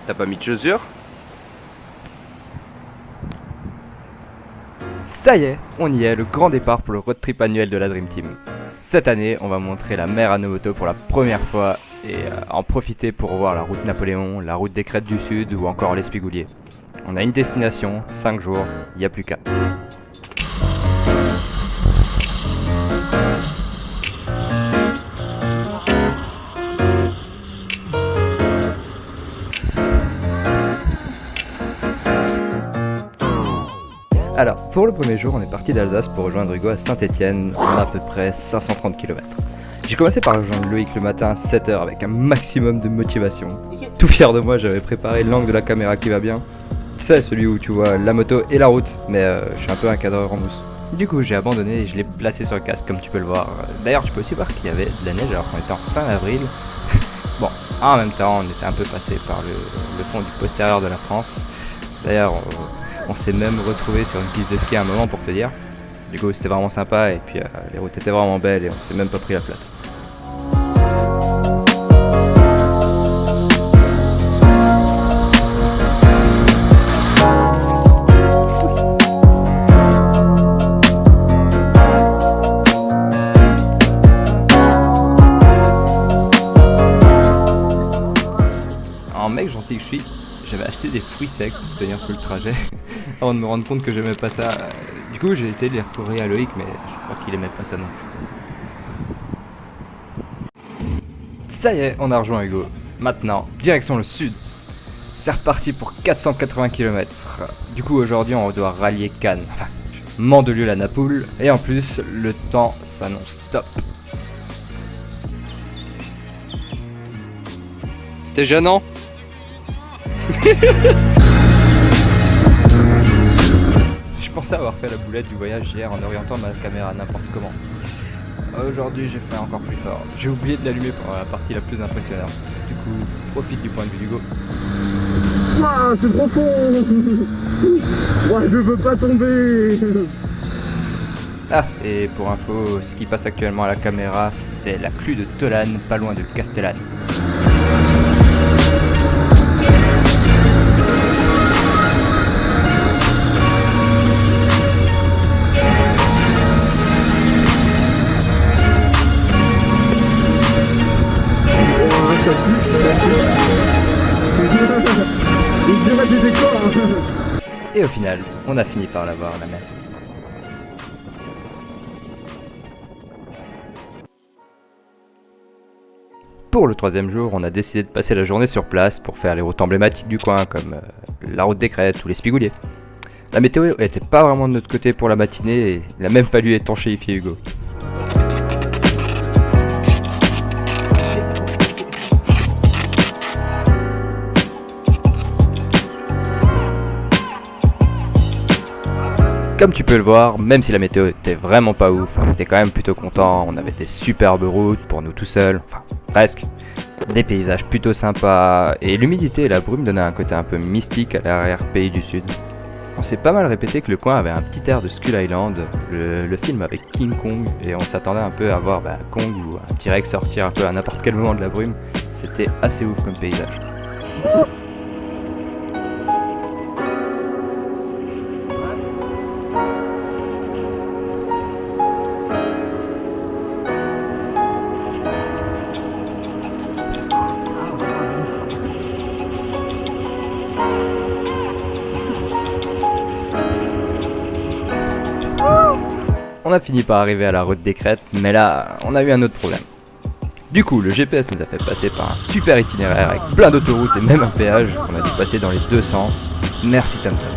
T'as pas mis de chaussures? Ça y est, on y est, le grand départ pour le road trip annuel de la Dream Team. Cette année, on va montrer la mer à nos motos pour la première fois et en profiter pour voir la route Napoléon, la route des Crêtes du Sud ou encore l'Espigoulier. On a une destination, 5 jours, il n'y a plus qu'à. Alors, pour le premier jour, on est parti d'Alsace pour rejoindre Hugo à Saint-Etienne, on a à peu près 530 km. J'ai commencé par rejoindre Loïc le matin à 7h avec un maximum de motivation. Tout fier de moi, j'avais préparé l'angle de la caméra qui va bien. C'est celui où tu vois la moto et la route, mais je suis un peu un cadreur en mousse. Du coup, j'ai abandonné et je l'ai placé sur le casque comme tu peux le voir. D'ailleurs, tu peux aussi voir qu'il y avait de la neige alors qu'on était en fin avril. Bon, en même temps, on était un peu passé par le fond du postérieur de la France. D'ailleurs, on s'est même retrouvé sur une piste de ski à un moment pour te dire. Du coup c'était vraiment sympa et puis les routes étaient vraiment belles et on s'est même pas pris la flotte. En mec gentil que je suis, j'avais acheté des fruits secs pour tenir tout le trajet avant de me rendre compte que j'aimais pas ça. Du coup j'ai essayé de les refourrer à Loïc mais je crois qu'il aimait pas ça non plus. Ça y est, on a rejoint Hugo. Maintenant, direction le sud. C'est reparti pour 480 km. Du coup aujourd'hui on doit rallier Cannes, enfin Mandelieu la Napoule et en plus le temps s'annonce top. T'es gênant? Je pensais avoir fait la boulette du voyage hier en orientant ma caméra n'importe comment. Aujourd'hui j'ai fait encore plus fort. J'ai oublié de l'allumer pour la partie la plus impressionnante. Du coup, profite du point de vue d'Hugo. Ah, c'est trop fond. Moi je veux pas tomber. Ah, et pour info, ce qui passe actuellement à la caméra, c'est la clue de Tolane, pas loin de Castellane. Et au final, on a fini par la voir la mer. Pour le troisième jour, on a décidé de passer la journée sur place pour faire les routes emblématiques du coin comme la route des Crêtes ou l'Espigoulier. La météo était pas vraiment de notre côté pour la matinée et il a même fallu étanchéifier Hugo. Comme tu peux le voir, même si la météo était vraiment pas ouf, on était quand même plutôt contents, on avait des superbes routes pour nous tout seuls, enfin presque, des paysages plutôt sympas, et l'humidité et la brume donnaient un côté un peu mystique à l'arrière-pays du sud. On s'est pas mal répété que le coin avait un petit air de Skull Island, le film avec King Kong, et on s'attendait un peu à voir Kong ou un T-Rex sortir un peu à n'importe quel moment de la brume, c'était assez ouf comme paysage. On a fini par arriver à la route des Crêtes, mais là, on a eu un autre problème. Du coup, le GPS nous a fait passer par un super itinéraire avec plein d'autoroutes et même un péage qu'on a dû passer dans les deux sens. Merci TomTom.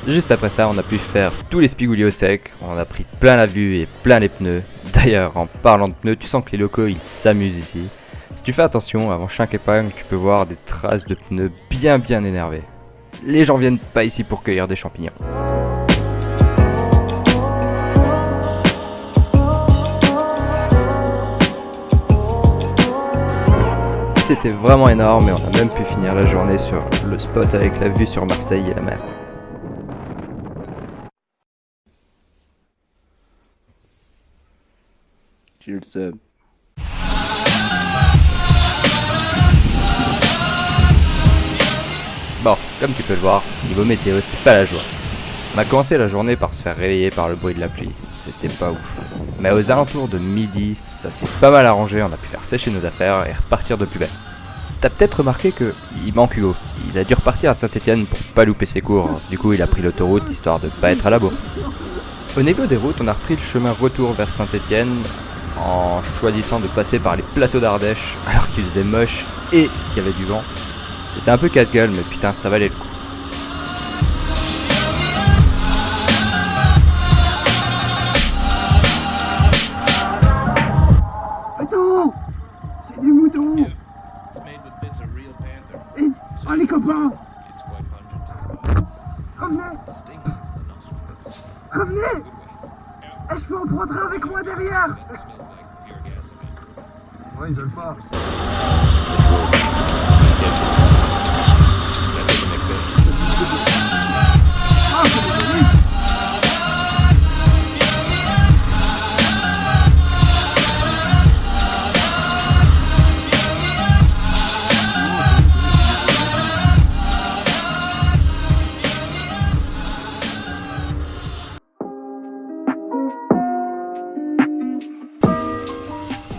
Juste après ça, on a pu faire tous les spigouliers au sec, on a pris plein la vue et plein les pneus. D'ailleurs, en parlant de pneus, tu sens que les locaux ils s'amusent ici. Si tu fais attention, avant chaque épingle, tu peux voir des traces de pneus bien énervés. Les gens viennent pas ici pour cueillir des champignons. C'était vraiment énorme et on a même pu finir la journée sur le spot avec la vue sur Marseille et la mer. J'ai le seum. Bon, comme tu peux le voir, niveau météo, c'était pas la joie. On a commencé la journée par se faire réveiller par le bruit de la pluie, c'était pas ouf. Mais aux alentours de midi, ça s'est pas mal arrangé, on a pu faire sécher nos affaires et repartir de plus belle. T'as peut-être remarqué qu'il manque Hugo, il a dû repartir à Saint-Etienne pour pas louper ses cours, du coup il a pris l'autoroute histoire de pas être à la bourre. Au niveau des routes, on a repris le chemin retour vers Saint-Etienne en choisissant de passer par les plateaux d'Ardèche alors qu'il faisait moche et qu'il y avait du vent. C'était un peu casse-gueule, mais putain, ça valait le coup. Attends, c'est des moutons. Et, oh les copains, revenez. Revenez. Est-ce que je peux en prendre un avec moi derrière? Ouais, ils veulent pas.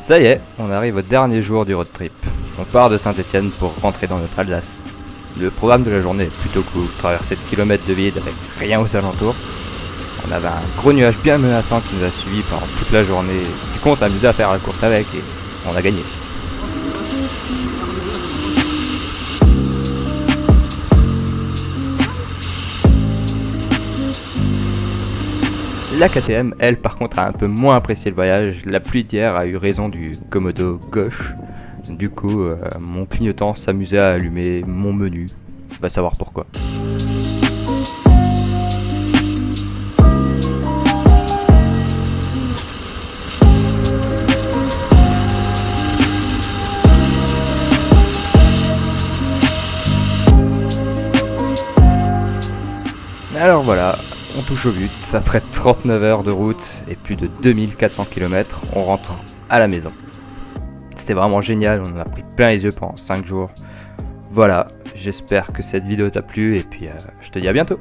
Ça y est, on arrive au dernier jour du road trip. On part de Saint-Etienne pour rentrer dans notre Alsace. Le programme de la journée est plutôt cool, traverser de kilomètres de vide avec rien aux alentours. On avait un gros nuage bien menaçant qui nous a suivis pendant toute la journée. Du coup on s'est amusé à faire la course avec et on a gagné. La KTM, elle, par contre, a un peu moins apprécié le voyage. La pluie d'hier a eu raison du commodo gauche. Du coup, mon clignotant s'amusait à allumer mon menu. Va savoir pourquoi. Alors voilà. On touche au but, après 39 heures de route et plus de 2400 km, on rentre à la maison. C'était vraiment génial, on en a pris plein les yeux pendant 5 jours. Voilà, j'espère que cette vidéo t'a plu et puis je te dis à bientôt.